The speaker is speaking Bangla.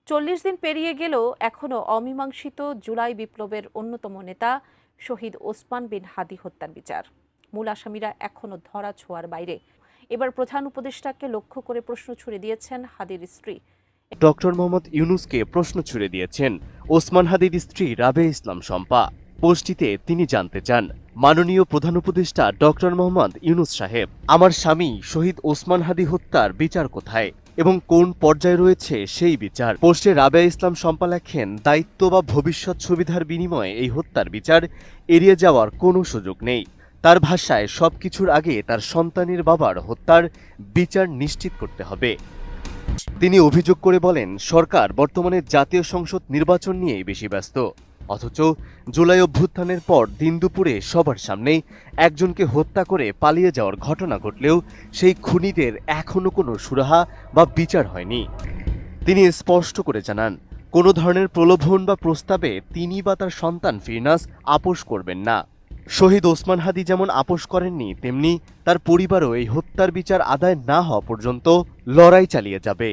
40 দিন পেরিয়ে গেলেও এখনও অমীমাংসিত জুলাই বিপ্লবের অন্যতম নেতা শহীদ ওসমান বিন হাদি হত্যার বিচার। মূল আসামিরা এখনও ধরা ছোঁয়ার বাইরে। এবার প্রধান উপদেষ্টাকে লক্ষ্য করে প্রশ্ন ছুড়ে দিয়েছেন হাদির স্ত্রী। ডক্টর মোহাম্মদ ইউনূসকে প্রশ্ন ছুড়ে দিয়েছেন ওসমান হাদির স্ত্রী রাবেয়া ইসলাম শম্পা। পোস্টটিতে তিনি জানতে চান, মাননীয় প্রধান উপদেষ্টা ডক্টর মোহাম্মদ ইউনূস সাহেব, আমার স্বামী শহীদ ওসমান হাদি হত্যার বিচার কোথায় এবং কোন পর্যায়ে রয়েছে সেই বিচার। পোস্টে রাবেয়া ইসলাম শম্পা লেখেন, দায়িত্ব বা ভবিষ্যৎ সুবিধার বিনিময়ে এই হত্যার বিচার এড়িয়ে যাওয়ার কোনো সুযোগ নেই। তার ভাষায়, সবকিছুর আগে তার সন্তানের বাবার হত্যার বিচার নিশ্চিত করতে হবে। তিনি অভিযোগ করে বলেন, সরকার বর্তমানে জাতীয় সংসদ নির্বাচন নিয়েই বেশি ব্যস্ত, অথচ জুলাই অভ্যুত্থানের পর দিন দুপুরে সবার সামনেই একজনকে হত্যা করে পালিয়ে যাওয়ার ঘটনা ঘটলেও সেই খুনিদের এখনো কোনো সুরাহা বা বিচার হয়নি। তিনি স্পষ্ট করে জানান, কোনো ধরনের প্রলোভন বা প্রস্তাবে তিনি বা তার সন্তান ফিরনাস আপোষ করবেন না। শহীদ ওসমান হাদি যেমন আপোষ করেননি, তেমনি তার পরিবারও এই হত্যার বিচার আদায় না হওয়া পর্যন্ত লড়াই চালিয়ে যাবে।